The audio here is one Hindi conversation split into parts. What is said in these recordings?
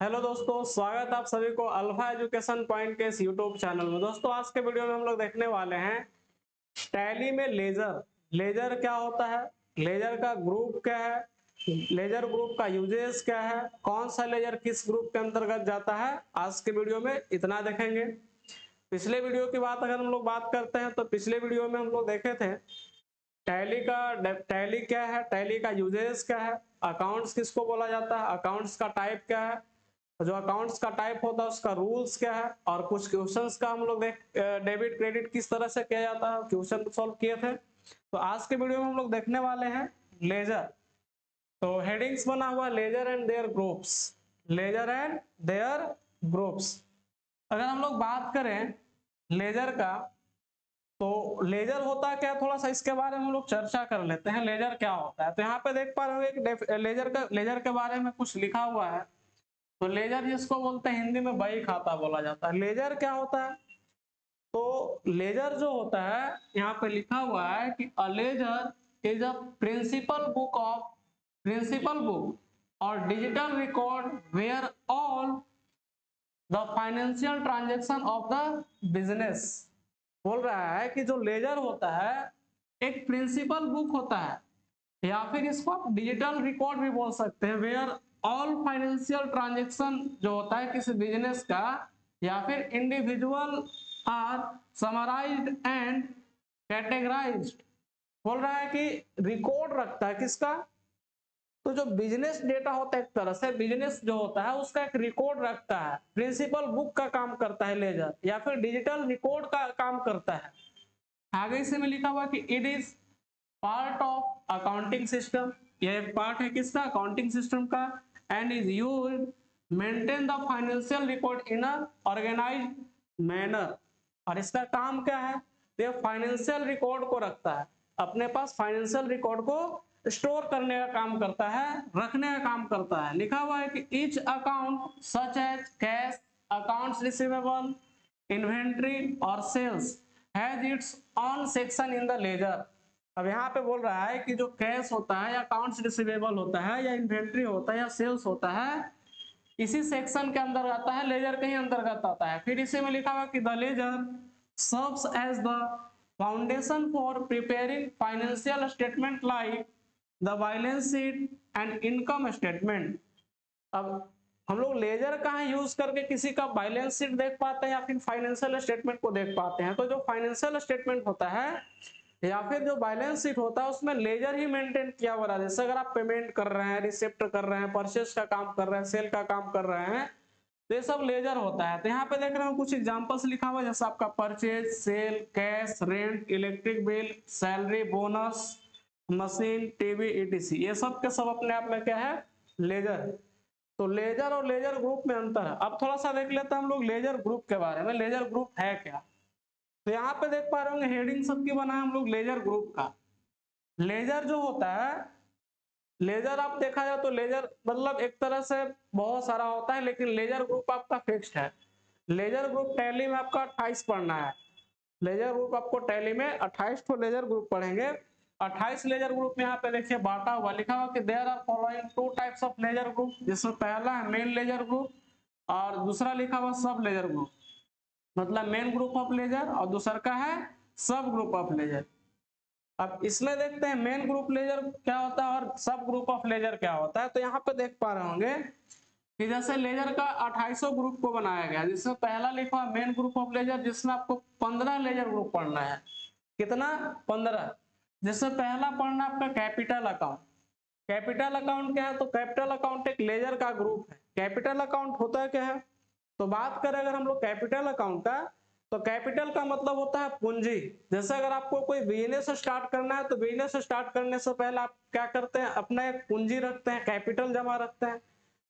हेलो दोस्तों, स्वागत आप सभी को अल्फा एजुकेशन पॉइंट के इस यूट्यूब चैनल में। दोस्तों, आज के वीडियो में हम लोग देखने वाले हैं टैली में लेजर। लेजर क्या होता है, लेजर का ग्रुप क्या है, लेजर ग्रुप का यूजेस क्या है, कौन सा लेजर किस ग्रुप के अंतर्गत जाता है, आज के वीडियो में इतना देखेंगे। पिछले वीडियो की बात अगर हम लोग बात करते हैं तो पिछले वीडियो में हम लोग देखे थे टैली क्या है, टैली का यूजेस क्या है, अकाउंट्स किसको बोला जाता है, अकाउंट्स का टाइप क्या है, जो अकाउंट्स का टाइप होता है उसका रूल्स क्या है, और कुछ क्वेश्चंस का हम लोग देख डेबिट क्रेडिट किस तरह से किया जाता है, क्वेश्चन सॉल्व किए थे। तो आज के वीडियो में हम लोग देखने वाले हैं लेजर। तो हेडिंग्स बना हुआ ledger and their groups, ledger and their groups. अगर हम लोग बात करें लेजर का, तो लेजर होता क्या, थोड़ा सा इसके बारे में हम लोग चर्चा कर लेते हैं। लेजर क्या होता है, तो यहाँ पे देख पा रहे हो एक लेजर के बारे में कुछ लिखा हुआ है। तो लेजर जिसको बोलते हैं हिंदी में बही खाता बोला जाता है। लेजर क्या होता है, तो लेजर जो होता है यहाँ पे लिखा हुआ है कि a ledger is a principal book और digital record where all the financial transaction of the business. बोल रहा है कि जो लेजर होता है एक प्रिंसिपल बुक होता है, या फिर इसको आप डिजिटल रिकॉर्ड भी बोल सकते हैं, वेयर ऑल फाइनेंशियल ट्रांजेक्शन जो होता है किसी बिजनेस का या फिर individual are summarized and categorized. बोल रहा है कि रिकॉर्ड रखता है किसका, तो जो बिजनेस डेटा होता है एक तरह से बिजनेस जो होता है उसका एक रिकॉर्ड रखता है, प्रिंसिपल बुक का काम करता है लेजर, या फिर डिजिटल रिकॉर्ड का काम करता है। आगे इसे में लिखा हुआ कि it is part of accounting system, यह एक पार्ट है किसका, अकाउंटिंग सिस्टम का, and is used maintain the financial record in a organized manner. और इसका काम क्या है, तो ये फाइनेंशियल रिकॉर्ड को रखता है, अपने पास फाइनेंशियल रिकॉर्ड को स्टोर करने का काम करता है, रखने का काम करता है। लिखा हुआ है कि each account such as cash, accounts receivable, inventory और sales has its own section in the ledger. अब यहाँ पे बोल रहा है कि जो कैश होता है या अकाउंट्स रिसीवेबल होता है या इन्वेंट्री होता है या सेल्स होता है, इसी सेक्शन के अंदर आता है, लेजर के ही अंतर्गत आता है। फिर इसी में लिखा हुआ कि the ledger serves as the foundation for preparing financial statement like the balance sheet and income statement. अब हम लोग लेजर कहाँ यूज करके किसी का बैलेंस शीट देख पाते हैं या फिर फाइनेंशियल स्टेटमेंट को देख पाते हैं, तो जो फाइनेंशियल स्टेटमेंट होता है या फिर जो बैलेंस शीट होता है उसमें लेजर ही मेंटेन किया हुआ है। जैसे अगर आप पेमेंट कर रहे हैं, रिसिप्ट कर रहे हैं, परचेस का काम कर रहे हैं, सेल का काम कर रहे हैं, तो ये सब लेजर होता है। तो यहाँ पे देख रहे हो कुछ एग्जांपल्स लिखा हुआ है, जैसे आपका purchase, sale, cash, rent, electric bill, salary, bonus, machine, TV, etc, ये सब के सब अपने आप में क्या है, लेजर है। तो लेजर और लेजर ग्रुप में अंतर है। अब थोड़ा सा देख लेते हैं हम लोग लेजर ग्रुप के बारे में, लेजर ग्रुप है क्या। तो यहाँ पे देख पा रहे होंगे हेडिंग सबकी बना है हम लोग लेजर ग्रुप का। लेजर जो होता है, लेजर आप देखा जाए तो लेजर मतलब एक तरह से बहुत सारा होता है, लेकिन लेजर ग्रुप आपका फिक्स्ड है। लेजर ग्रुप टैली में आपका 28 पढ़ना है। लेजर ग्रुप आपको टैली में 28 तो लेजर ग्रुप पढ़ेंगे। 28 लेजर ग्रुप में यहाँ पे देखिए बांटा हुआ, लिखा हुआ कि there are following two types of ledger group, जिसमें पहला है मेन लेजर ग्रुप और दूसरा लिखा हुआ सब लेजर ग्रुप, मतलब मेन ग्रुप ऑफ लेजर, और दूसरा का है सब ग्रुप ऑफ लेजर। अब इसमें देखते हैं मेन ग्रुप लेजर क्या होता है और सब ग्रुप ऑफ लेजर क्या होता है। तो यहाँ पे देख पा रहे होंगे कि जैसे लेजर का 2800 ग्रुप को बनाया गया, जिसमें पहला लिखा मेन ग्रुप ऑफ लेजर, जिसमें आपको 15 लेजर ग्रुप पढ़ना है। कितना, 15। जिसमें पहला पढ़ना आपका कैपिटल अकाउंट। कैपिटल अकाउंट क्या है, तो कैपिटल अकाउंट एक लेजर का ग्रुप है। कैपिटल अकाउंट होता है क्या है, तो बात करें अगर हम लोग कैपिटल अकाउंट का, तो कैपिटल का मतलब होता है पूंजी। जैसे अगर आपको कोई बिजनेस स्टार्ट करना है, तो बिजनेस स्टार्ट करने से पहले आप क्या करते हैं, अपना एक पूंजी रखते हैं, कैपिटल जमा रखते हैं।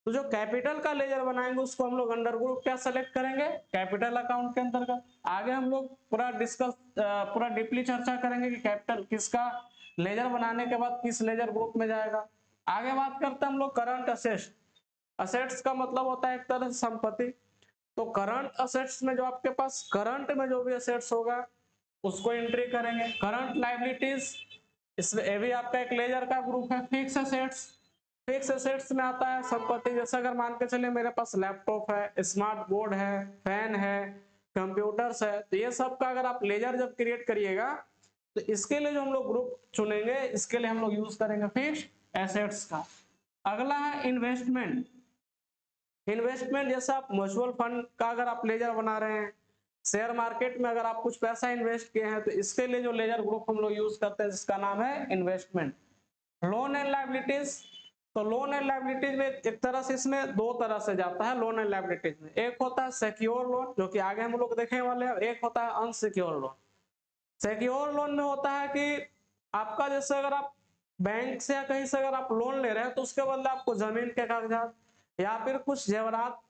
तो जो कैपिटल का लेजर बनाएंगे उसको हम लोग अंडर ग्रुप क्या सेलेक्ट करेंगे, कैपिटल अकाउंट के अंतर्गत। आगे हम लोग पूरा डीपली चर्चा करेंगे कि कैपिटल किसका लेजर बनाने के बाद किस लेजर ग्रुप में जाएगा। आगे बात करते हैं हम लोग करंट असेट्स। असेट्स का मतलब होता है एक तरह से संपत्ति। तो करंट असेट्स में जो आपके पास करंट में जो भी असेट्स होगा उसको एंट्री करेंगे। करंट लायबिलिटीज, इसमें ये भी आपका एक लेजर का ग्रुप है। फिक्स असेट्स, फिक्स एसेट्स में आता है संपत्ति, जैसे अगर मान के चलिए मेरे पास लैपटॉप है, स्मार्ट बोर्ड है, फैन है, कंप्यूटर्स है, तो ये सब का अगर आप लेजर जब क्रिएट करिएगा तो इसके लिए जो हम लोग ग्रुप चुनेंगे इसके लिए हम लोग यूज करेंगे फिक्स एसेट्स का। अगला है इन्वेस्टमेंट। इन्वेस्टमेंट जैसे आप म्यूचुअल फंड का अगर आप लेजर बना रहे हैं, शेयर मार्केट में अगर आप कुछ पैसा इन्वेस्ट किए हैं तो इसके लिए जो लेजर ग्रुप हम लोग यूज करते हैं जिसका नाम है इन्वेस्टमेंट। लोन एंड लायबिलिटीज, तो लोन एंड लायबिलिटीज में एक तरह से इसमें दो तरह से जाता है लोन एंड लायबिलिटीज में, एक होता है सिक्योर लोन जो कि आगे हम लोग देखने वाले हैं, एक होता है अनसिक्योर लोन। सिक्योर लोन में होता है कि आपका जैसे अगर आप बैंक से या कहीं से अगर आप लोन ले रहे हैं तो उसके बदले आपको जमीन के कागजात या फिर कुछ जेवरात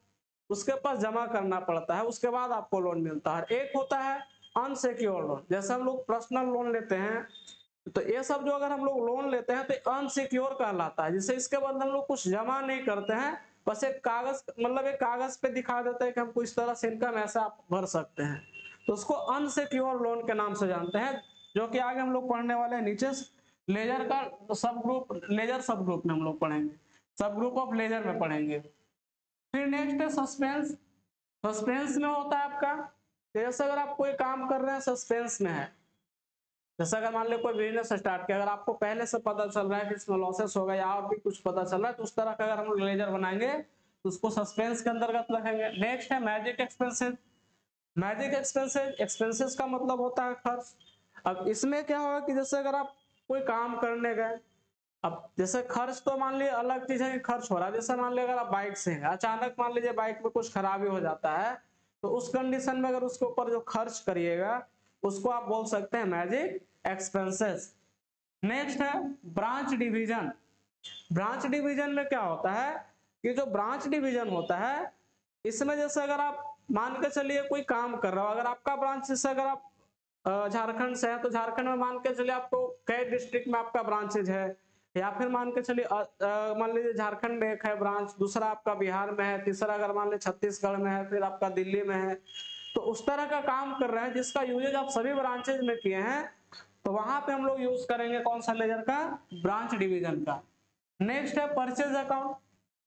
उसके पास जमा करना पड़ता है, उसके बाद आपको लोन मिलता है। एक होता है अनसिक्योर लोन, जैसे हम लोग पर्सनल लोन लेते हैं तो ये सब जो अगर हम लोग लोन लेते हैं तो अनसिक्योर कहलाता है, जिससे इसके बदले हम लोग कुछ जमा नहीं करते हैं, बस एक कागज मतलब एक कागज पे दिखा देते हैं कि हमको इस तरह से इनकम ऐसा आप भर सकते हैं, तो उसको अनसिक्योर लोन के नाम से जानते हैं, जो कि आगे हम लोग पढ़ने वाले हैं नीचे लेजर का सब ग्रुप, लेजर सब ग्रुप में हम लोग पढ़ेंगे, सब ग्रुप ऑफ लेजर में पढ़ेंगे। फिर नेक्स्ट है सस्पेंस। सस्पेंस में होता है आपका जैसे अगर आप कोई काम कर रहे हैं सस्पेंस में है, जैसे अगर मान लो कोई बिजनेस स्टार्ट किया, अगर आपको पहले से पता चल रहा है कि इसमें लॉसेस होगा या और भी कुछ पता चल रहा है तो उस तरह का अगर हम लोग लेजर बनाएंगे तो उसको सस्पेंस के अंतर्गत रखेंगे। नेक्स्ट है magic expenses. Magic expenses, expenses का मतलब होता है खर्च। अब इसमें क्या होगा कि जैसे अगर आप कोई काम करने गए, अब जैसे खर्च तो मान लीजिए अलग चीज है कि खर्च हो रहा है, जैसे मान लीजिए अगर आप बाइक से हैं अचानक मान लीजिए बाइक में कुछ खराबी हो जाता है तो उस कंडीशन में अगर उसके ऊपर जो खर्च करिएगा उसको आप बोल सकते हैं मैजिक एक्सपेंसेस। नेक्स्ट है ब्रांच डिवीजन। ब्रांच डिवीजन में क्या होता है कि जो ब्रांच डिवीजन होता है इसमें जैसे अगर आप मान के चलिए कोई काम कर रहा हो, अगर आपका ब्रांच जैसे अगर आप झारखंड से है तो झारखंड में मान के चलिए आपको कई डिस्ट्रिक्ट में आपका ब्रांचेज है, या फिर मान के चलिए मान लीजिए झारखंड में एक है ब्रांच, दूसरा आपका बिहार में है, तीसरा अगर मान लीजिए छत्तीसगढ़ में है, फिर आपका दिल्ली में है, तो उस तरह का काम कर रहे हैं जिसका यूजेज आप सभी ब्रांचेज में किए हैं, तो वहां पे हम लोग यूज करेंगे कौन सा लेजर का, ब्रांच डिवीजन का। नेक्स्ट है परचेज अकाउंट।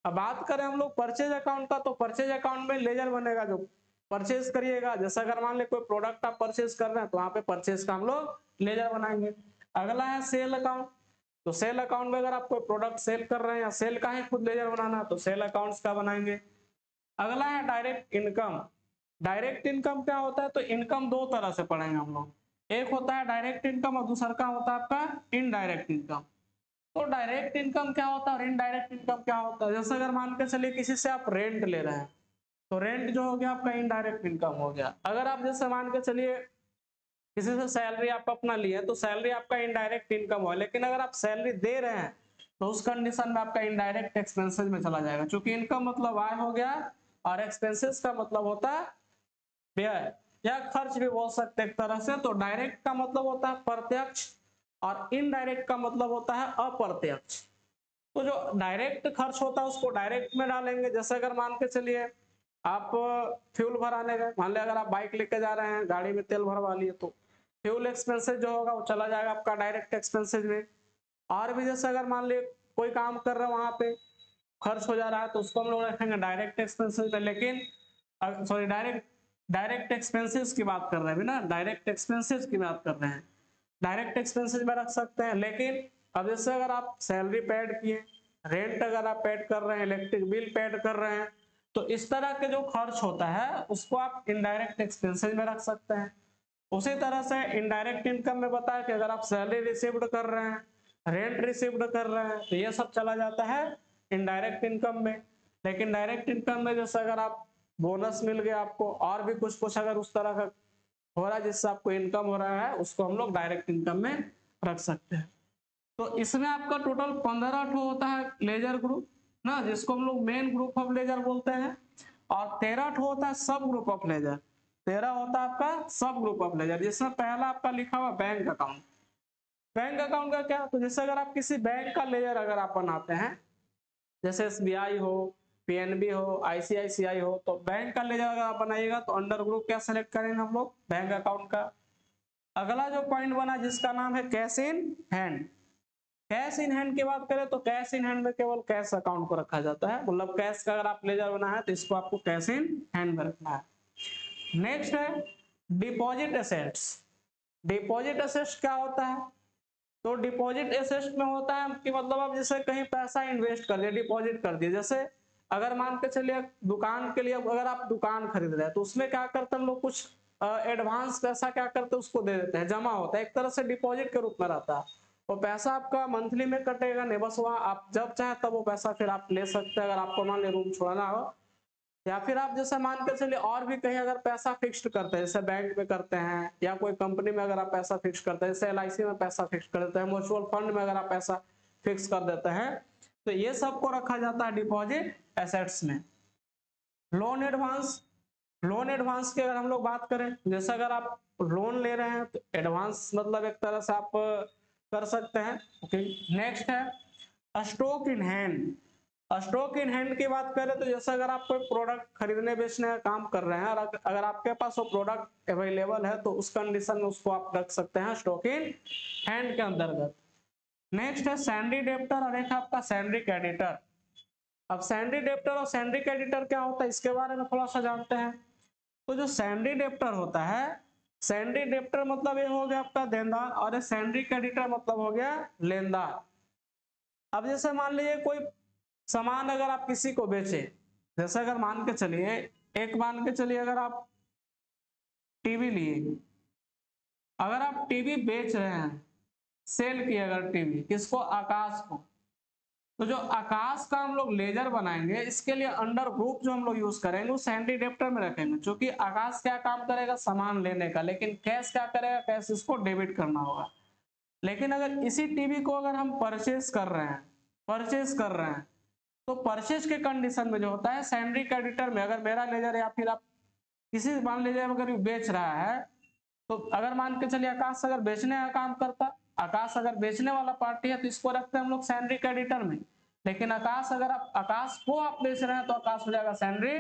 अब बात करें हम लोग परचेज अकाउंट का, तो परचेज अकाउंट में लेजर बनेगा जो परचेज करिएगा, जैसे अगर मान ले कोई प्रोडक्ट आप परचेज कर रहे हैं तो वहां पे परचेज का हम लोग लेजर बनाएंगे। अगला है सेल अकाउंट। तो सेल अकाउंट में अगर आप कोई प्रोडक्ट सेल कर रहे हैं या सेल का ही खुद लेजर बनाना तो सेल अकाउंट्स का बनाएंगे। अगला है डायरेक्ट इनकम। डायरेक्ट इनकम क्या होता है, तो इनकम दो तरह से पढ़ेंगे हम लोग, एक होता है डायरेक्ट इनकम और दूसरा का होता है आपका इनडायरेक्ट इनकम। तो डायरेक्ट इनकम क्या होता है और इनडायरेक्ट इनकम क्या होता है, जैसे अगर मान के चलिए किसी से आप रेंट ले रहे हैं तो रेंट जो हो गया आपका इनडायरेक्ट इनकम हो गया। अगर आप जैसे मान के चलिए किसी से सैलरी आप अपना लिए तो सैलरी आपका इनडायरेक्ट इनकम हो, लेकिन अगर आप सैलरी दे रहे हैं तो उस कंडीशन में आपका इनडायरेक्ट एक्सपेंसेस में चला जाएगा, क्योंकि इनकम मतलब आय हो गया और एक्सपेंसेस का मतलब होता है व्यय या खर्च भी बोल सकते हैं एक तरह से। तो डायरेक्ट का मतलब होता है प्रत्यक्ष और इनडायरेक्ट का मतलब होता है अप्रत्यक्ष। तो जो डायरेक्ट खर्च होता है उसको डायरेक्ट में डालेंगे, जैसे अगर मान के चलिए आप फ्यूल भराने गए, मान लिया अगर आप बाइक लेके जा रहे हैं गाड़ी में तेल भरवा लिए तो फ्यूल एक्सपेंसेस जो होगा वो चला जाएगा आपका डायरेक्ट एक्सपेंसेस में। और भी जैसे अगर मान लीजिए कोई काम कर रहे हैं वहां पे खर्च हो जा रहा है तो उसको हम लोग रखेंगे डायरेक्ट एक्सपेंसेस में, लेकिन सॉरी डायरेक्ट डायरेक्ट एक्सपेंसेस की बात कर रहे हैं ना, डायरेक्ट एक्सपेंसेस की बात कर रहे हैं, डायरेक्ट एक्सपेंसेस में रख सकते हैं। लेकिन अब जैसे अगर आप सैलरी पेड किए, रेंट अगर आप पेड कर रहे हैं, इलेक्ट्रिक बिल पेड कर रहे हैं, तो इस तरह के जो खर्च होता है उसको आप इनडायरेक्ट एक्सपेंसेस में रख सकते हैं। उसी तरह से इनडायरेक्ट इनकम में बताया कि अगर आप सैलरी रिसीव्ड कर रहे हैं, रेंट रिसीव्ड कर रहे हैं, तो ये सब चला जाता है इनडायरेक्ट इनकम में। लेकिन डायरेक्ट इनकम में जैसे अगर आप बोनस मिल गया आपको और भी कुछ कुछ अगर उस तरह का हो रहा है जिससे आपको इनकम हो रहा है उसको हम लोग डायरेक्ट इनकम में रख सकते हैं। तो इसमें आपका टोटल 15 ठो होता है लेजर ग्रुप ना, जिसको हम लोग मेन ग्रुप ऑफ लेजर बोलते हैं, और 13 ठो होता है सब ग्रुप ऑफ लेजर। 13 होता है आपका सब ग्रुप ऑफ लेजर, जिसमें पहला आपका लिखा हुआ बैंक अकाउंट। बैंक अकाउंट का क्या, तो जैसे अगर आप किसी बैंक का लेजर अगर आप बनाते हैं, जैसे एसबीआई हो, पीएनबी हो, आईसीआईसीआई हो, तो बैंक का लेजर अगर आप बनाइएगा तो अंडर ग्रुप क्या सेलेक्ट करेंगे हम लोग, बैंक अकाउंट का। अगला जो पॉइंट बना जिसका नाम है cash in hand. Cash in hand की बात करें तो कैश इन हैंड में केवल कैश अकाउंट को रखा जाता है, मतलब कैश का अगर आप लेजर बना है तो इसको आपको कैश इन हैंड में रखना है। नेक्स्ट है डिपॉजिट एसेट्स। डिपॉजिट एसेट्स क्या होता है? तो डिपॉजिट एसेट्स में होता है कि मतलब आप जैसे कहीं पैसा इन्वेस्ट कर दिया, डिपॉजिट कर दिया, जैसे अगर मान के चलिए दुकान के लिए अगर आप दुकान खरीद रहे हैं तो उसमें क्या करते हैं हम लोग, कुछ एडवांस पैसा क्या करते हैं उसको दे देते हैं, जमा होता है, एक तरह से डिपॉजिट के रूप में रहता है। वो पैसा आपका मंथली में कटेगा नहीं, बस वहाँ आप जब चाहे तब वो पैसा फिर आप ले सकते हैं, अगर आपको मान ली रूम छोड़ना हो, या फिर आप जैसे मान के चलिए और भी कहीं अगर पैसा फिक्स्ड करते हैं, जैसे बैंक में करते हैं या कोई कंपनी में अगर आप पैसा फिक्स करते हैं, जैसे LIC में पैसा फिक्स कर देते हैं, म्यूचुअल फंड में अगर आप पैसा फिक्स कर देते हैं, तो ये सबको रखा जाता है डिपॉजिट एसेट्स में। लोन एडवांस, लोन एडवांस की अगर हम लोग बात करें, जैसे अगर आप लोन ले रहे हैं तो एडवांस मतलब एक तरह से आप कर सकते हैं। ओके, नेक्स्ट है stock in hand. Stock in hand की बात करें तो जैसे अगर आप कोई प्रोडक्ट खरीदने बेचने का काम कर रहे हैं और अगर आपके पास वो प्रोडक्ट अवेलेबल है तो उस कंडीशन में उसको आप रख सकते हैं स्टॉक इन हैंड के अंतर्गत। नेक्स्ट है सैंडी डेप्टर और एक आपका सैंडी क्रेडिटर। अब सैंडी डेप्टर और सैंडी क्रेडिटर क्या होता है इसके बारे में थोड़ा सा जानते हैं। तो जो सैंडी डेप्टर होता है, सैंडी डेप्टर मतलब ये हो गया आपका देनदार, और सैंडी क्रेडिटर मतलब हो गया लेनदार। अब जैसे मान लीजिए कोई सामान अगर आप किसी को बेचे, जैसे अगर मान के चलिए, एक मान के चलिए अगर आप टीवी लिए, अगर आप टीवी बेच रहे हैं, सेल किए अगर टीवी किसको, आकाश को, तो जो आकाश का हम लोग लेजर बनाएंगे इसके लिए अंडर ग्रुप जो हम लोग यूज करेंगे वो सैंडी डेप्टर में रखेंगे, क्योंकि आकाश क्या काम करेगा, सामान लेने का, लेकिन कैश क्या करेगा, कैश इसको डेबिट करना होगा। लेकिन अगर इसी टीवी को अगर हम परचेज कर रहे हैं, परचेज कर रहे हैं, तो परचेज के कंडीशन में जो होता है सैंडी क्रेडिटर में, अगर मेरा लेजर या फिर आप किसी मान लीजिए अगर बेच रहा है, तो अगर मान के चलिए आकाश अगर बेचने का काम करता, आकाश अगर बेचने वाला पार्टी है तो इसको रखते हैं हम लोग सैंडी क्रेडिटर में, लेकिन आकाश अगर आप आकाश को आप बेच रहे हैं तो आकाश हो जाएगा सैंडी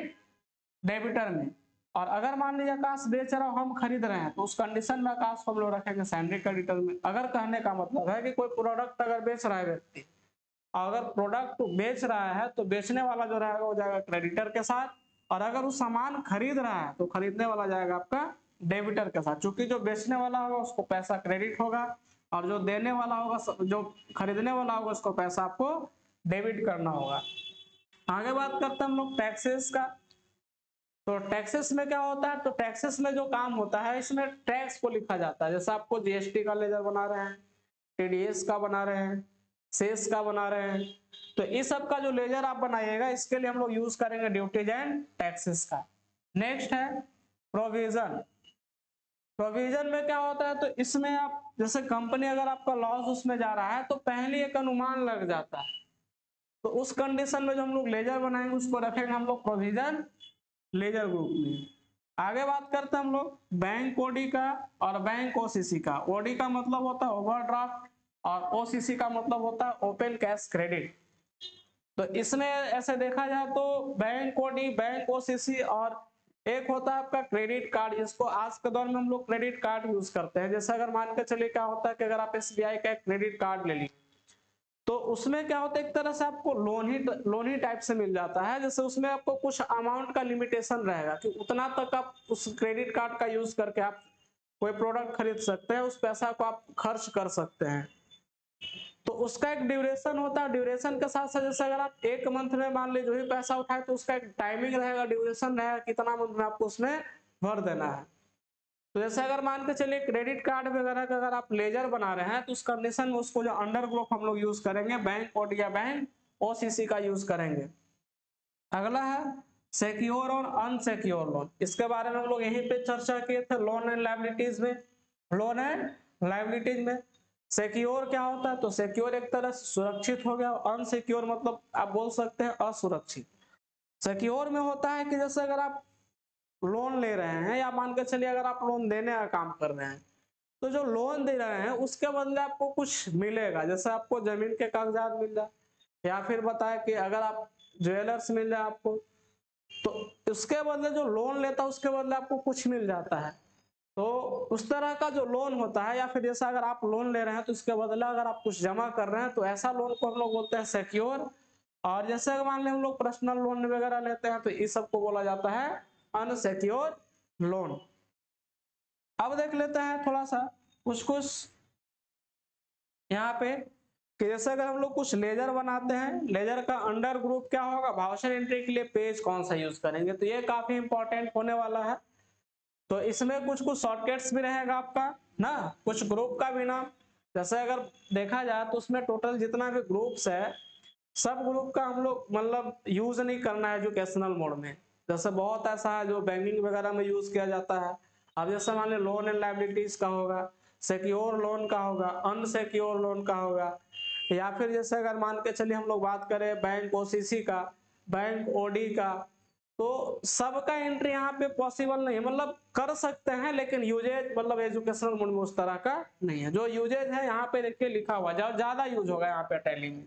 डेबिटर में। और अगर मान लीजिए आकाश बेच रहा हो, हम खरीद रहे हैं, तो उस कंडीशन में आकाश को हम लोग रखेंगे सैंडी क्रेडिटर में। अगर कहने का मतलब है कि कोई प्रोडक्ट अगर बेच रहा है व्यक्ति, अगर प्रोडक्ट बेच रहा है तो बेचने वाला जो रहेगा वो जाएगा क्रेडिटर के साथ, और अगर वो सामान खरीद रहा है तो खरीदने वाला जाएगा आपका डेबिटर के साथ, क्योंकि जो बेचने वाला होगा उसको पैसा क्रेडिट होगा और जो देने वाला होगा, जो खरीदने वाला होगा, उसको पैसा आपको डेबिट करना होगा। आगे बात करते हैं हम लोग टैक्सेस का। तो टैक्सेस में क्या होता है, तो टैक्सेस में जो काम होता है इसमें टैक्स को लिखा जाता है, जैसे आपको GST का लेजर बना रहे हैं, TDS का बना रहे हैं, सेस का बना रहे हैं, तो इस सब का जो लेजर आप बनाइएगा इसके लिए हम लोग यूज करेंगे ड्यूटीज एंड टैक्सेस का। नेक्स्ट है प्रोविजन। प्रोविजन में क्या होता है, तो इसमें आप जैसे कंपनी अगर आपका लॉस उसमें जा रहा है तो पहले एक अनुमान लग जाता है, तो उस कंडीशन में जो हम लोग लेजर बनाएंगे उसको रखेंगे हम लोग प्रोविजन लेजर ग्रुप में। आगे बात करते हैं हम लोग बैंक ओडी का और बैंक OCC का। ओडी का मतलब होता है ओवरड्राफ्ट और OCC का मतलब होता है ओपन कैश क्रेडिट। तो इसमें ऐसे देखा जाए तो बैंक ओडी, बैंक OCC और एक होता है आपका क्रेडिट कार्ड, जिसको आज के दौर में हम लोग क्रेडिट कार्ड यूज करते हैं। जैसे अगर मान के चलिए क्या होता है कि अगर आप SBI का क्रेडिट कार्ड ले ली तो उसमें क्या होता है, एक तरह से आपको लोन ही टाइप से मिल जाता है, जैसे उसमें आपको कुछ अमाउंट का लिमिटेशन रहेगा कि उतना तक आप उस क्रेडिट कार्ड का यूज करके आप कोई प्रोडक्ट खरीद सकते हैं, उस पैसा को आप खर्च कर सकते हैं। तो उसका एक ड्यूरेशन होता है, ड्यूरेशन के साथ साथ जैसे अगर आप एक मंथ में मान लीजिए जो भी पैसा उठाए तो उसका एक टाइमिंग रहेगा, ड्यूरेशन रहेगा, कितना मंथ में आपको उसमें भर देना है। तो जैसे अगर मान के चलिए क्रेडिट कार्ड वगैरह का अगर आप लेजर बना रहे हैं तो उस कंडीशन में उसको जो अंडर ग्रुप हम लोग यूज करेंगे बैंक ओडी या बैंक OCC का यूज करेंगे। अगला है सिक्योर और अनसिक्योर लोन। इसके बारे में हम लोग यहीं पे चर्चा किए थे लोन एंड लायबिलिटीज में। लोन एंड लायबिलिटीज में सिक्योर क्या होता है, तो सिक्योर एक तरह से सुरक्षित हो गया, अनसिक्योर मतलब आप बोल सकते हैं असुरक्षित। सिक्योर में होता है कि जैसे अगर आप लोन ले रहे हैं या मान के चलिए अगर आप लोन देने का काम कर रहे हैं, तो जो लोन दे रहे हैं उसके बदले आपको कुछ मिलेगा, जैसे आपको जमीन के कागजात मिल जाए या फिर बताए कि अगर आप ज्वेलर्स मिल जाए आपको, तो उसके बदले जो लोन लेता है उसके बदले आपको कुछ मिल जाता है। तो उस तरह का जो लोन होता है, या फिर जैसा अगर आप लोन ले रहे हैं तो इसके बदले अगर आप कुछ जमा कर रहे हैं तो ऐसा लोन को हम लोग बोलते हैं सिक्योर। और जैसे अगर मान लें हम लोग पर्सनल लोन वगैरह लेते हैं तो इस सब को बोला जाता है अनसिक्योर लोन। अब देख लेते हैं थोड़ा सा कुछ कुछ यहाँ पे कि जैसे अगर हम लोग कुछ लेजर बनाते हैं, लेजर का अंडर ग्रुप क्या होगा, वाउचर एंट्री के लिए पेज कौन सा यूज करेंगे, तो ये काफी इंपॉर्टेंट होने वाला है। तो इसमें कुछ कुछ शॉर्टकट्स भी रहेगा आपका ना, कुछ ग्रुप का भी नाम। जैसे अगर देखा जाए तो उसमें टोटल जितना भी ग्रुप्स है, सब ग्रुप का हम लोग मतलब यूज नहीं करना है एजुकेशनल मोड में। जैसे बहुत ऐसा है जो बैंकिंग वगैरह में यूज किया जाता है। अब जैसे मान लीजिए लोन एंड लायबिलिटीज का होगा, सिक्योर लोन का होगा, अनसिक्योर लोन का होगा, या फिर जैसे अगर मान के चलिए हम लोग बात करें बैंक ओसीसी का, बैंक ओडी का, तो सबका एंट्री यहाँ पे पॉसिबल नहीं है, मतलब कर सकते हैं लेकिन यूजेज मतलब एजुकेशनल मोड में उस तरह का नहीं है। जो यूजेज है यहाँ पे देखिए लिखा हुआ ज्यादा यूज होगा यहाँ पे टैली में।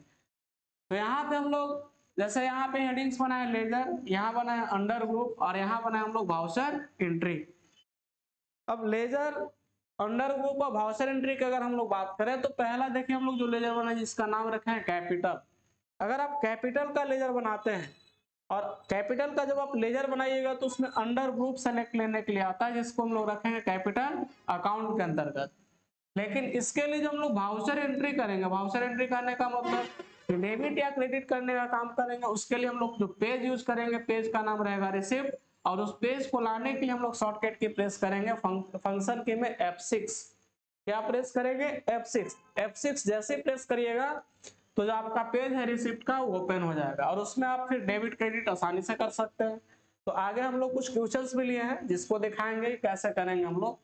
तो यहाँ पे हम लोग जैसे यहाँ पे हेडिंग्स बनाए लेजर, यहाँ बनाए अंडर ग्रुप, और यहाँ बनाए हम लोग वाउचर एंट्री। अब लेजर अंडर ग्रुप और वाउचर एंट्री की अगर हम लोग बात करें तो पहला देखिए हम लोग जो लेजर बनाए जिसका नाम रखे हैं कैपिटल। अगर आप कैपिटल का लेजर बनाते हैं और कैपिटल का जब आप लेजर बनाइएगा तो उसमें अंडर ग्रुप सेलेक्ट लेने के लिए आता है जिसको हम लोग रखेंगे कैपिटल अकाउंट के अंतर्गत। लेकिन इसके लिए जो हम लोग वाउचर एंट्री करेंगे, वाउचर एंट्री करने का मतलब डेबिट या क्रेडिट करने का काम करेंगे, उसके लिए हम लोग जो पेज यूज करेंगे पेज का नाम रहेगा रिसिप्ट। और उस पेज को लाने के लिए हम लोग शॉर्टकट की प्रेस करेंगे फंक्शन की में F6। क्या प्रेस करेंगे F6। F6 जैसे प्रेस करिएगा तो जो आपका पेज है रिसिप्ट का वो ओपन हो जाएगा और उसमें आप फिर डेबिट क्रेडिट आसानी से कर सकते हैं। तो आगे हम लोग कुछ क्वेश्चंस भी लिए हैं जिसको दिखाएंगे कैसे करेंगे हम लोग।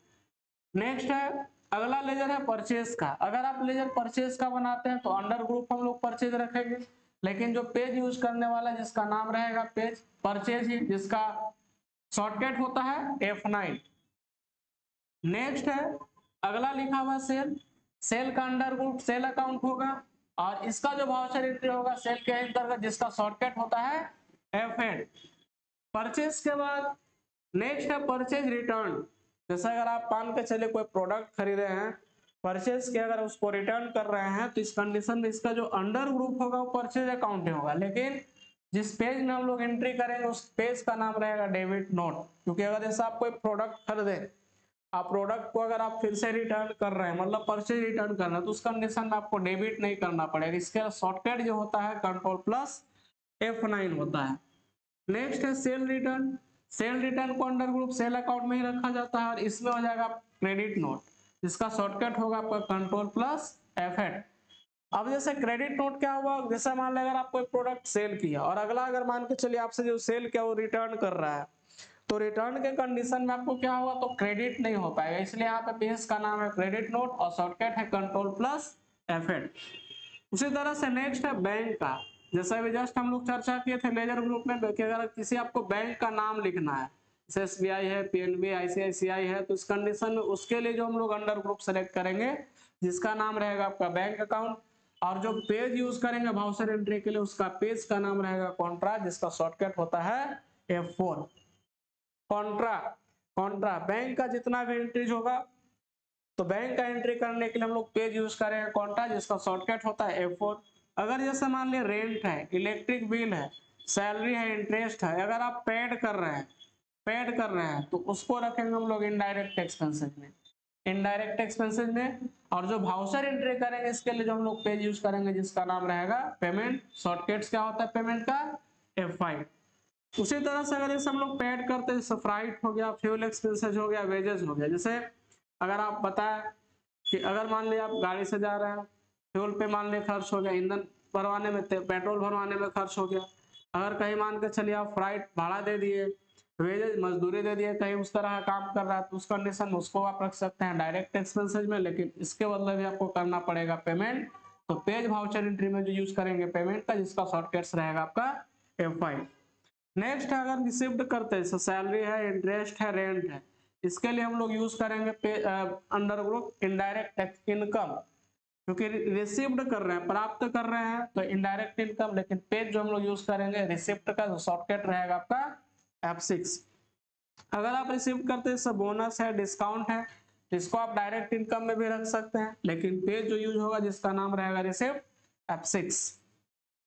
नेक्स्ट है अगला लेजर है परचेज का। अगर आप लेजर परचेज का बनाते हैं तो अंडर ग्रुप हम लोग परचेज रखेंगे, लेकिन जो पेज यूज करने वाला है जिसका नाम रहेगा पेज परचेज ही, जिसका शॉर्टकट होता है F9। नेक्स्ट है अगला लिखा हुआ सेल, सेल का अंडर ग्रुप सेल अकाउंट होगा और इसका जो वाउचर एंट्री होगा सेल के अंतर्गत जिसका शॉर्टकट होता है F8। परचेज के बाद नेक्स्ट है परचेज रिटर्न। जैसे अगर आप मान के चले कोई प्रोडक्ट खरीदे हैं, परचेज के अगर उसको रिटर्न कर रहे हैं तो इस कंडीशन में इसका जो अंडर ग्रुप होगा वो परचेज अकाउंट ही होगा, लेकिन जिस पेज में हम लोग एंट्री करेंगे उस पेज का नाम रहेगा डेबिट नोट। क्योंकि अगर जैसे आप कोई प्रोडक्ट खरीदे, आप प्रोडक्ट को अगर आप फिर से रिटर्न कर रहे हैं मतलब परचेज रिटर्न कर रहे हैं तो उस कंडीशन में आपको डेबिट नहीं करना पड़ेगा। इसके शॉर्टकट जो होता है कंट्रोल प्लस F9 होता है। नेक्स्ट है सेल रिटर्न। सेल रिटर्न को अंडर ग्रुप सेल अकाउंट में ही रखा जाता है और इसमें हो जाएगा क्रेडिट नोट जिसका शॉर्टकट होगा आपका कंट्रोल प्लस F8। अब जैसे क्रेडिट नोट क्या हुआ, जैसे मान लो अगर आप कोई प्रोडक्ट सेल किया और अगला अगर मान के चलिए आपसे जो सेल किया वो रिटर्न कर रहा है, तो रिटर्न के कंडीशन में आपको क्या होगा तो क्रेडिट नहीं हो पाएगा, इसलिए यहाँ पे पेज का नाम है क्रेडिट नोट और शॉर्टकट है कंट्रोल प्लस F8। उसी तरह से नेक्स्ट है बैंक का। जैसे अभी जस्ट हम लोग चर्चा किए थे लेजर ग्रुप में कि अगर किसी आपको बैंक का नाम लिखना है, जैसे SBI है, PNB, ICICI है, तो इस कंडीशन में उसके लिए जो हम लोग अंडर ग्रुप सेलेक्ट करेंगे जिसका नाम रहेगा आपका बैंक अकाउंट, और जो पेज यूज करेंगे वाउचर एंट्री के लिए उसका पेज का नाम रहेगा कॉन्ट्रा जिसका शॉर्टकट होता है F4। कॉन्ट्रा, कॉन्ट्रा बैंक का जितना भी एंट्रीज होगा तो बैंक का एंट्री करने के लिए हम लोग पेज यूज करेंगे कॉन्ट्रा जिसका शॉर्टकट होता है F4। अगर जैसे मान लिया रेंट है, इलेक्ट्रिक बिल है, सैलरी है, इंटरेस्ट है, अगर आप पेड कर रहे हैं तो उसको रखेंगे हम लोग इनडायरेक्ट एक्सपेंसेस में, इनडायरेक्ट एक्सपेंसेस में। और जो वाउचर एंट्री करेंगे इसके लिए जो हम लोग पेज यूज करेंगे जिसका नाम रहेगा पेमेंट, शॉर्टकट्स क्या होता है पेमेंट का F5। उसी तरह से अगर जैसे हम लोग पेड करते हैं जैसे फ्राइट हो गया, फ्यूल एक्सपेंसेस हो गया, वेजेस हो गया। जैसे अगर आप बताएं कि अगर मान लिया आप गाड़ी से जा रहे हैं, फ्यूल पे मान लिया खर्च हो गया, ईंधन भरवाने में, पेट्रोल भरवाने में खर्च हो गया। अगर कहीं मान के चलिए आप फ्राइट भाड़ा दे दिए, वेजेस मजदूरी दे दिए, कहीं उस तरह का काम कर रहा है तो उस कंडीशन में उसको आप रख सकते हैं डायरेक्ट एक्सपेंसेज में, लेकिन इसके बदले भी आपको करना पड़ेगा पेमेंट। तो पेज वाउचर एंट्री में जो यूज करेंगे पेमेंट का जिसका शॉर्टकट्स रहेगा आपका F5। नेक्स्ट अगर रिसिप्ट करते हैं सैलरी है, इंटरेस्ट है, रेंट है, इसके लिए हम लोग यूज करेंगे अंडर ग्रुप इनडायरेक्ट इनकम। क्योंकि रिसिप्ट कर रहे हैं, प्राप्त कर रहे हैं तो इनडायरेक्ट इनकम, लेकिन पेज जो हम लोग यूज करेंगे रिसिप्ट का जो शॉर्टकट रहेगा आपका F6। अगर आप रिसीव करते हैं सब बोनस है, डिस्काउंट है, इसको आप डायरेक्ट इनकम में भी रख सकते हैं, लेकिन पेज जो यूज होगा जिसका नाम रहेगा रिसिप्ट F6।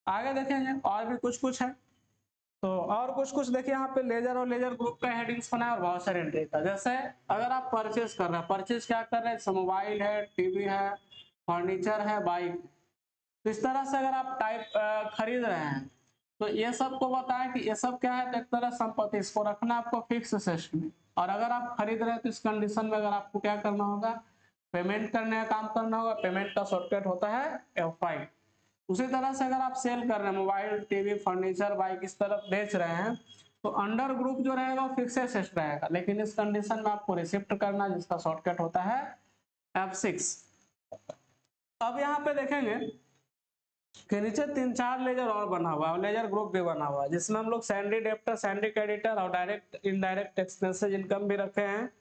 आगे देखेंगे और भी कुछ कुछ है। तो और कुछ कुछ देखिए यहाँ पे लेजर और लेजर ग्रुप का हेडिंग्स बना है और वाउचर एंट्री का। जैसे अगर आप परचेज कर रहे हैं, परचेज क्या कर रहे हैं, मोबाइल है, टीवी है, फर्नीचर है, बाइक। तो इस तरह से अगर आप टाइप खरीद रहे हैं तो ये सब को बताएं कि ये सब क्या है, तो एक तरह संपत्ति, इसको रखना आपको फिक्स एसेट में। और अगर आप खरीद रहे हैं तो इस कंडीशन में अगर आपको क्या करना होगा, पेमेंट करने का काम करना होगा। पेमेंट का शॉर्टकट होता है F5। उसी तरह से अगर आप सेल कर रहे हैं, मोबाइल, टीवी, फर्नीचर, बाइक इस तरफ बेच रहे हैं, तो अंडर ग्रुप जो रहेगा वो फिक्स एसेट रहेगा, लेकिन इस कंडीशन में आपको रिसिप्ट करना, जिसका शॉर्टकट होता है F6। अब यहाँ पे देखेंगे कि नीचे 3-4 लेजर और बना हुआ है, लेजर ग्रुप भी बना हुआ है, जिसमें हम लोग सैंडी डेप्टर, सैंडी क्रेडिटर और डायरेक्ट इनडायरेक्ट एक्सपेंसेस इनकम भी रखे हैं।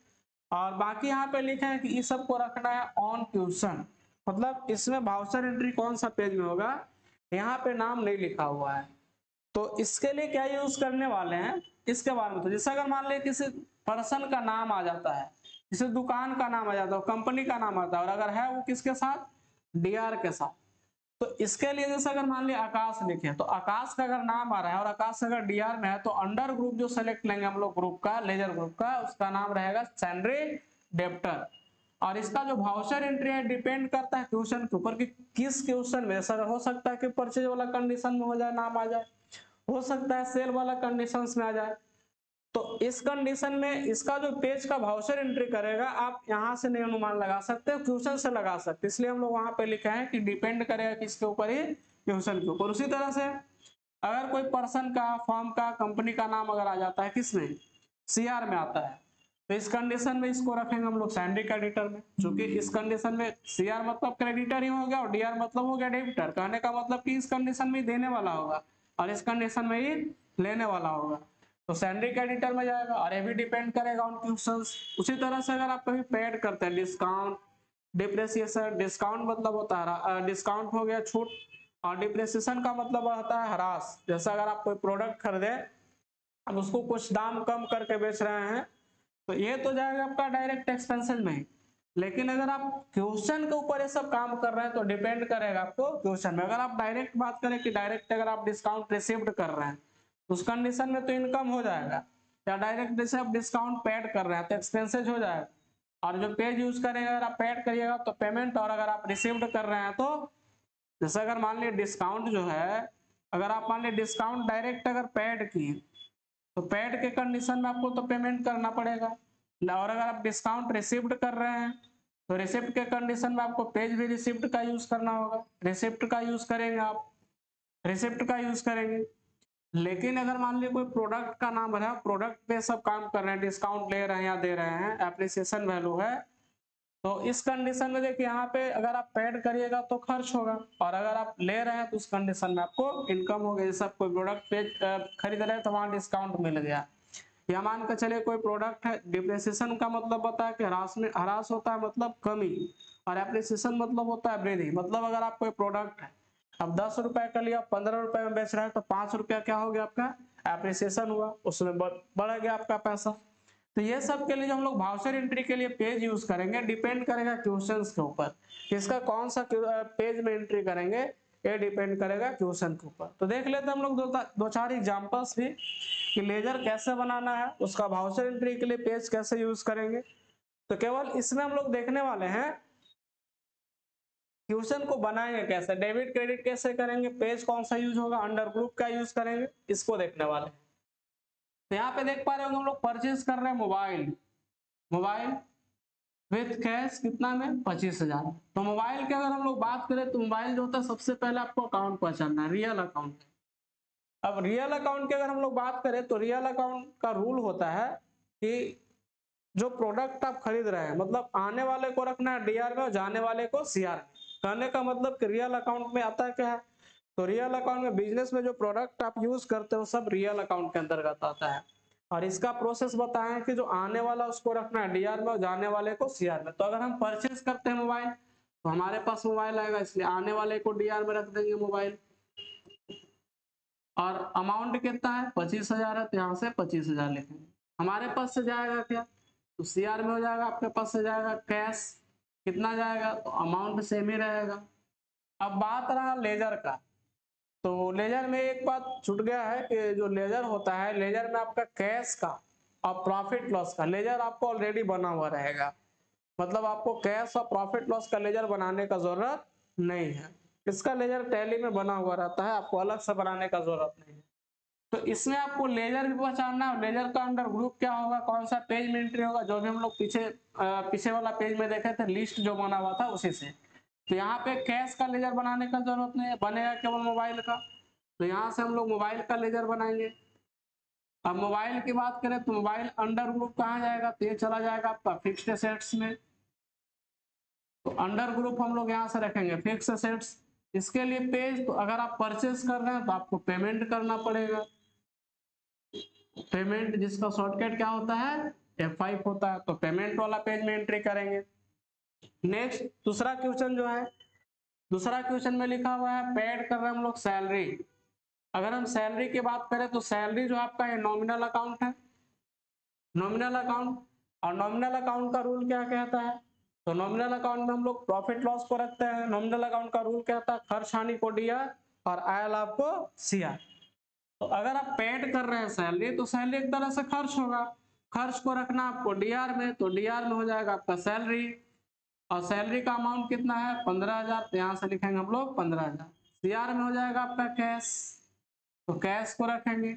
और बाकी यहाँ पे लिखे हैं कि इस सब को रखना है ऑन क्वेश्चन, मतलब इसमें वाउचर एंट्री कौन सा पेज में होगा, यहाँ पे नाम नहीं लिखा हुआ है। तो इसके लिए क्या यूज करने वाले हैं इसके बारे में, तो जैसे अगर मान लिया किसी पर्सन का नाम आ जाता है, किसी दुकान का नाम आ जाता है, कंपनी का नाम आता है, और अगर है वो किसके साथ, DR के साथ, तो इसके लिए जैसे अगर मान लिया आकाश लिखे, तो आकाश का अगर नाम आ रहा है और आकाश अगर DR में है, तो अंडर ग्रुप जो सेलेक्ट लेंगे हम लोग ग्रुप का, लेजर ग्रुप का, उसका नाम रहेगा सैंड्री डेप्टर। और इसका जो वाउचर एंट्री है डिपेंड करता है क्वेश्चन के ऊपर कि किस क्वेश्चन में। सर हो सकता है कि परचेज वाला कंडीशन में हो जाए, नाम आ जाए, हो सकता है सेल वाला कंडीशंस में आ जाए। तो इस कंडीशन में इसका जो पेज का वाउचर एंट्री करेगा, आप यहां से नहीं अनुमान लगा सकते, क्वेश्चन से लगा सकते, इसलिए हम लोग वहां पे लिखा है कि डिपेंड करेगा किसके ऊपर ही, क्वेश्चन के ऊपर। उसी तरह से अगर कोई पर्सन का, फर्म का, कंपनी का नाम अगर आ जाता है किसमें, CR में आता है, तो इस कंडीशन में इसको रखेंगे हम लोग सैंडी क्रेडिटर में, क्योंकि इस कंडीशन में CR मतलब क्रेडिटर ही हो गया और DR मतलब हो गया डेबिटर। कहने का मतलब कि इस कंडीशन में ही देने वाला होगा और इस कंडीशन में ही लेने वाला होगा, तो सैंडी क्रेडिटर में जाएगा। और ये भी डिपेंड करेगा ऑन क्वेश्चंस। उसी तरह से अगर आप कभी पेड करते हैं, डिस्काउंट, डिप्रेसिएशन, डिस्काउंट मतलब होता है डिस्काउंट हो गया छूट, और डिप्रेसिएशन का मतलब होता है ह्रास। जैसे अगर आप कोई प्रोडक्ट खरीदे, अब उसको कुछ दाम कम करके बेच रहे हैं, तो ये तो जाएगा आपका डायरेक्ट एक्सपेंसेस में। लेकिन अगर आप क्वेश्चन के ऊपर ये सब काम कर रहे हैं तो डिपेंड करेगा आपको क्वेश्चन में। अगर आप डायरेक्ट बात करें कि डायरेक्ट अगर आप डिस्काउंट रिसीव्ड कर रहे हैं, उस कंडीशन में तो इनकम हो जाएगा, या डायरेक्ट जैसे आप डिस्काउंट पेड कर रहे हैं तो एक्सपेंसेस हो जाएगा। और जो पेज यूज करेंगे अगर आप पेड करिएगा तो पेमेंट, और अगर आप रिसीव्ड कर रहे हैं तो, जैसे अगर मान लीजिए डिस्काउंट जो है, अगर आप मान लीजिए डिस्काउंट डायरेक्ट अगर पेड किए, तो पेड के कंडीशन में आपको तो पेमेंट करना पड़ेगा। और अगर आप डिस्काउंट रिसिप्ट कर रहे हैं तो रिसिप्ट के कंडीशन में आपको पेज भी रिसिप्ट का यूज करना होगा, रिसिप्ट का यूज करेंगे आप, रिसिप्ट का यूज करेंगे। लेकिन अगर मान लीजिए कोई प्रोडक्ट का नाम है, प्रोडक्ट पे सब काम कर रहे हैं, डिस्काउंट ले रहे हैं या दे रहे हैं, एप्रिसिएशन वैल्यू है, तो इस कंडीशन में देखिए यहाँ पे अगर आप पेड करिएगा तो खर्च होगा, और अगर आप ले रहे हैं तो उस कंडीशन में आपको इनकम होगी। जैसे आप कोई प्रोडक्ट पे खरीद रहे हैं तो वहां डिस्काउंट मिल गया, या मान कर चलिए कोई प्रोडक्ट है, डिप्रिसिएशन का मतलब होता है कि ह्रास में, ह्रास होता है मतलब कमी, और एप्रिसिएशन मतलब होता है वृद्धि। मतलब अगर आप कोई प्रोडक्ट है, अब 10 रुपए का लिया, 15 रुपए में बेच रहा है, तो 5 रुपया क्या हो गया आपका, एप्रिसिएशन हुआ, उसमें बढ़ गया आपका पैसा। तो ये सब के लिए जो हम लोग वाउचर एंट्री के लिए पेज यूज करेंगे, डिपेंड करेगा क्वेश्चंस के ऊपर, किसका कौन सा पेज में एंट्री करेंगे, ये डिपेंड करेगा क्वेश्चन के ऊपर। तो देख लेते हैं हम लोग दो चार एग्जांपल्स भी कि लेजर कैसे बनाना है, उसका वाउचर एंट्री के लिए पेज कैसे यूज करेंगे। तो केवल इसमें हम लोग देखने वाले हैं क्वेश्चन को बनाएंगे कैसे, डेबिट क्रेडिट कैसे करेंगे, पेज कौन सा यूज होगा, अंडर ग्रुप का यूज करेंगे, इसको देखने वाले हैं। तो यहाँ पे देख पा रहे हो हम लोग परचेज कर रहे हैं मोबाइल, मोबाइल विथ कैश कितना में, 25,000। तो मोबाइल की अगर हम लोग बात करें तो मोबाइल जो होता है सबसे पहले आपको अकाउंट पहचानना है, रियल अकाउंट। अब रियल अकाउंट की अगर हम लोग बात करें तो रियल अकाउंट का रूल होता है कि जो प्रोडक्ट आप खरीद रहे हैं, मतलब आने वाले को रखना है DR में और जाने वाले को CR में। कहने का मतलब कि रियल अकाउंट में आता है क्या है, तो रियल अकाउंट में बिजनेस में जो प्रोडक्ट आप यूज करते हो सब रियल अकाउंट के अंतर्गत आता है। और इसका प्रोसेस बताएं कि जो आने वाला उसको रखना है DR में और जाने वाले को CR में। तो अगर हम परचेज करते हैं मोबाइल तो हमारे पास मोबाइल आएगा, इसलिए आने वाले को DR में रख देंगे मोबाइल। और अमाउंट कितना है, 25,000 है, तो यहाँ से 25,000 लिखेंगे। हमारे पास से जाएगा क्या, तो सीआर में हो जाएगा आपके पास से जाएगा कैश, कितना जाएगा, तो अमाउंट सेम ही रहेगा। अब बात रहा लेजर का, तो लेजर में एक बात छूट गया है कि जो लेजर होता है, लेजर में आपका कैश का और प्रॉफिट लॉस का लेजर आपको ऑलरेडी बना हुआ रहेगा, मतलब आपको कैश और प्रॉफिट लॉस का लेजर बनाने का जरूरत नहीं है। इसका लेजर टैली में बना हुआ रहता है, आपको अलग से बनाने का जरूरत नहीं है। तो इसमें आपको लेजर भी पहचानना है, लेजर का अंडर ग्रुप क्या होगा, कौन सा पेज में एंट्री होगा, जो भी हम लोग पीछे वाला पेज में देखे थे लिस्ट जो बना हुआ था उसी से। तो यहाँ पे कैश का लेजर बनाने का जरूरत नहीं है, बनेगा केवल मोबाइल का। तो यहाँ से हम लोग मोबाइल का लेजर बनाएंगे। अब मोबाइल की बात करें तो मोबाइल अंडर ग्रुप कहाँ जाएगा, तो ये चला जाएगा आपका फिक्स्ड एसेट्स में। तो अंडर ग्रुप हम लोग यहाँ से रखेंगे फिक्स्ड एसेट्स। इसके लिए पेज, तो अगर आप परचेस कर रहे हैं तो आपको पेमेंट करना पड़ेगा, पेमेंट जिसका शॉर्टकट क्या होता है F5 होता है, तो पेमेंट वाला पेज में एंट्री करेंगे। नेक्स्ट दूसरा क्वेश्चन जो है, दूसरा क्वेश्चन में लिखा हुआ है पेड कर रहे हैं हम लोग सैलरी। अगर हम सैलरी की बात करें तो सैलरी जो आपका है नॉमिनल अकाउंट है, नॉमिनल अकाउंट। और नॉमिनल अकाउंट का रूल क्या कहता है, तो नॉमिनल अकाउंट में हम लोग प्रॉफिट लॉस को रखते हैं। नॉमिनल अकाउंट का रूल कहता है खर्च हानि को डीआर और आय लाभ को सीआर। तो अगर आप पेड कर रहे हैं सैलरी, तो सैलरी एक तरह से खर्च होगा, खर्च को रखना आपको डीआर में, तो डीआर में हो जाएगा आपका सैलरी। और सैलरी का अमाउंट कितना है 15,000, तो यहाँ से लिखेंगे हम लोग 15,000। सीआर में हो जाएगा आपका कैश, तो कैश को रखेंगे,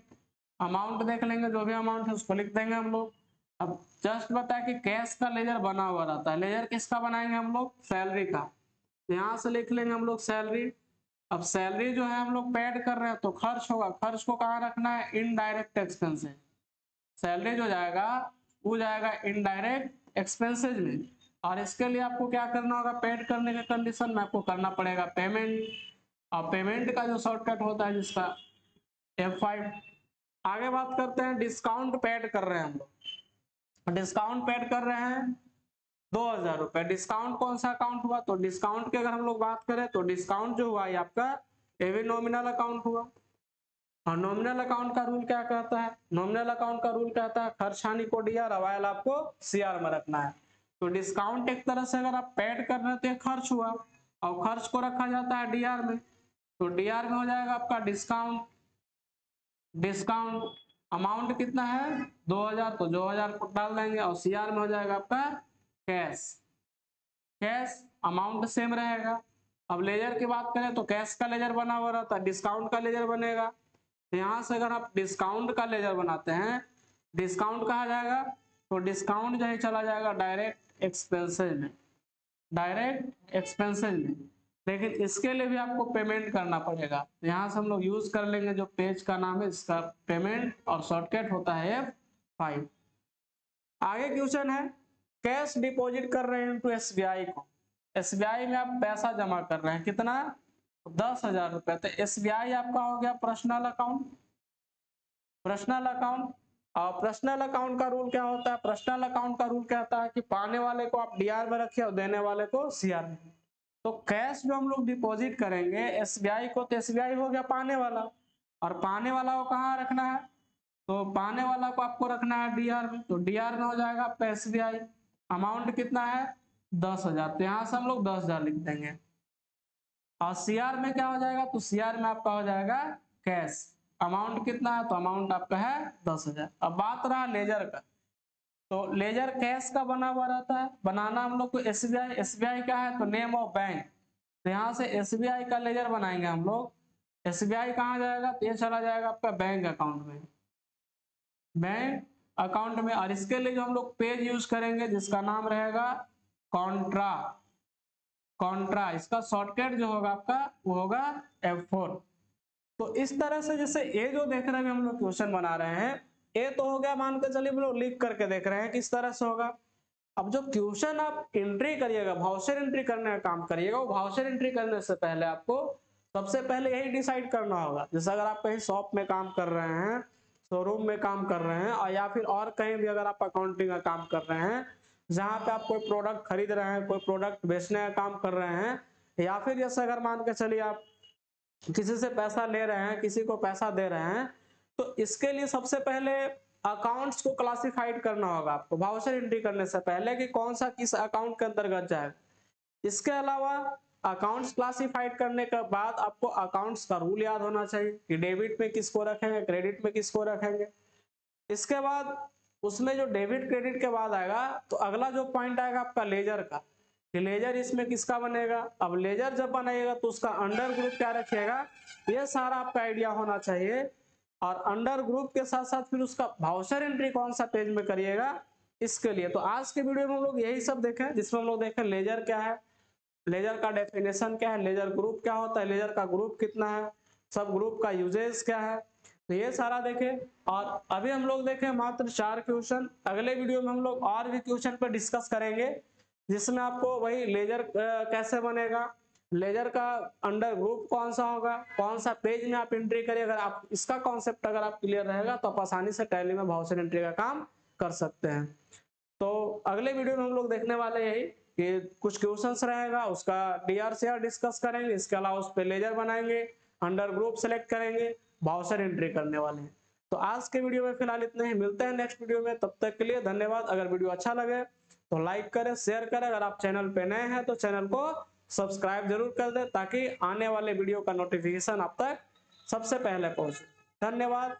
अमाउंट देख लेंगे जो भी अमाउंट है उसको लिख देंगे हम लोग। अब जस्ट बता कि कैश का लेजर बना हुआ रहता है, लेजर किसका बनाएंगे हम लोग, सैलरी का। तो यहाँ से लिख लेंगे हम लोग सैलरी। अब सैलरी जो है हम लोग पेड कर रहे हैं तो खर्च होगा, खर्च को कहाँ रखना है, इनडायरेक्ट एक्सपेंसेस। सैलरी जो जाएगा वो जाएगा इनडायरेक्ट एक्सपेंसेस में। और इसके लिए आपको क्या करना होगा, पेड करने के कंडीशन में आपको करना पड़ेगा पेमेंट। और पेमेंट का जो शॉर्टकट होता है जिसका F5। आगे बात करते हैं डिस्काउंट पेड कर रहे हैं हम लोग, डिस्काउंट पेड कर रहे हैं 2,000 रुपए। डिस्काउंट कौन सा अकाउंट हुआ, तो डिस्काउंट की अगर हम लोग बात करें तो डिस्काउंट जो हुआ ये आपका एवी नॉमिनल अकाउंट हुआ। और नॉमिनल अकाउंट का रूल क्या कहता है, नॉमिनल अकाउंट का रूल कहता है खर्च हानि को डीआर, अवायल आपको सीआर में रखना है। तो डिस्काउंट एक तरह से अगर आप पेड कर रहे थे खर्च हुआ, और खर्च को रखा जाता है डीआर में, तो डीआर में हो जाएगा आपका डिस्काउंट। डिस्काउंट अमाउंट कितना है 2,000, तो 2,000 को डाल देंगे। और सीआर में हो जाएगा आपका कैश, कैश अमाउंट सेम रहेगा। अब लेजर की बात करें तो कैश का लेजर बना हुआ रहता है, डिस्काउंट का लेजर बनेगा। तो यहाँ से अगर आप डिस्काउंट का लेजर बनाते हैं, डिस्काउंट कहा जाएगा, तो डिस्काउंट जो है चला जाएगा डायरेक्ट एक्सपेंसेस में, डायरेक्ट एक्सपेंसेस में। लेकिन इसके लिए भी आपको पेमेंट करना पड़ेगा। तो यहाँ से हम लोग यूज कर लेंगे जो पेज का नाम है इसका पेमेंट, और शॉर्टकट होता है F5। आगे क्वेश्चन है कैश डिपॉजिट कर रहे हैं टू एसबीआई को, एसबीआई में आप पैसा जमा कर रहे हैं कितना 10,000 रुपए। तो एसबीआई आपका हो गया पर्सनल अकाउंट, पर्सनल अकाउंट। और पर्सनल अकाउंट का रूल क्या होता है, पर्सनल अकाउंट का रूल कहता है कि पाने वाले को आप डीआर में रखिए और देने वाले को सीआर में। तो कैश जो हम लोग डिपॉजिट करेंगे एसबीआई को, तो एसबीआई हो गया पाने वाला, और पाने वाला को कहाँ रखना है, तो पाने वाला को आपको रखना है डीआर में, तो डीआर में हो जाएगा आपका एसबीआई। अमाउंट कितना है 10,000, तो यहाँ से हम लोग 10,000 लिख देंगे। और सीआर में क्या हो जाएगा, तो सीआर में आपका हो जाएगा कैश। अमाउंट कितना है, तो अमाउंट आपका है 10,000। अब बात रहा लेजर का, तो लेजर कैश का बना हुआ रहता है, बनाना हम लोग को एसबीआई, एसबीआई क्या है, तो नेम ऑफ बैंक। तो यहाँ से एसबीआई का लेजर बनाएंगे हम लोग। एसबीआई कहाँ जाएगा, तो ये चला जाएगा आपका बैंक अकाउंट में, बैंक अकाउंट में। और इसके लिए जो हम लोग पेज यूज करेंगे जिसका नाम रहेगा कॉन्ट्रा, कॉन्ट्रा। इसका शॉर्टकट जो होगा आपका वो होगा F4। तो इस तरह से जैसे ये जो देख रहे हैं हम लोग क्वेश्चन बना रहे हैं, ये तो हो गया मान के चलिए हम लोग लिख करके देख रहे हैं किस तरह से होगा। अब जो क्वेश्चन आप एंट्री करिएगा, वाउचर एंट्री करने का काम करिएगा, वो वाउचर एंट्री करने से पहले आपको सबसे पहले यही डिसाइड करना होगा। जैसे अगर आप कहीं शॉप में काम कर रहे हैं, शोरूम में काम कर रहे हैं, और या फिर और कहीं भी अगर आप अकाउंटिंग का काम कर रहे हैं जहां पे आप कोई प्रोडक्ट खरीद रहे हैं, कोई प्रोडक्ट बेचने का काम कर रहे हैं, या फिर जैसे अगर मान के चलिए आप किसी से पैसा ले रहे हैं, किसी को पैसा दे रहे हैं, तो इसके लिए सबसे पहले अकाउंट्स को क्लासिफाइड करना होगा आपको वाउचर एंट्री करने से पहले कि कौन सा किस अकाउंट के अंतर्गत जाए। इसके अलावा अकाउंट्स क्लासिफाइड करने के बाद आपको अकाउंट्स का रूल याद होना चाहिए कि डेबिट में किसको रखेंगे, क्रेडिट में किसको रखेंगे। इसके बाद उसमें जो डेबिट क्रेडिट के बाद आएगा तो अगला जो पॉइंट आएगा आपका लेजर का, कि लेजर इसमें किसका बनेगा। अब लेजर जब बनेगा तो उसका अंडर ग्रुप क्या रखिएगा, ये सारा आपका आइडिया होना चाहिए। और अंडर ग्रुप के साथ साथ फिर उसका वाउचर एंट्री कौन सा पेज में करिएगा इसके लिए। तो आज के वीडियो में हम लोग यही सब देखें, जिसमें हम लोग देखें लेजर क्या है, लेजर का डेफिनेशन क्या है, लेजर ग्रुप क्या होता है, लेजर का ग्रुप कितना है, सब ग्रुप का यूजेस क्या है, तो ये सारा देखें। और अभी हम लोग देखें मात्र 4 क्वेश्चन, अगले वीडियो में हम लोग और भी क्वेश्चन पर डिस्कस करेंगे, जिसमें आपको वही लेजर कैसे बनेगा, लेजर का अंडर ग्रुप कौन सा होगा, कौन सा पेज में आप एंट्री करिए। अगर आप इसका कॉन्सेप्ट अगर आप क्लियर रहेगा तो आप आसानी से टैली में वाउचर एंट्री का काम कर सकते हैं। तो अगले वीडियो में हम लोग देखने वाले यही कि कुछ क्वेश्चंस रहेगा, उसका DRCR डिस्कस करेंगे, इसके अलावा उस पर लेजर बनाएंगे, अंडर ग्रुप सेलेक्ट करेंगे, वाउचर एंट्री करने वाले हैं। तो आज के वीडियो में फिलहाल इतने ही, मिलते हैं नेक्स्ट वीडियो में, तब तक के लिए धन्यवाद। अगर वीडियो अच्छा लगे तो लाइक करें, शेयर करें, अगर आप चैनल पे नए हैं तो चैनल को सब्सक्राइब जरूर कर दें ताकि आने वाले वीडियो का नोटिफिकेशन आप तक सबसे पहले पहुंचे। धन्यवाद।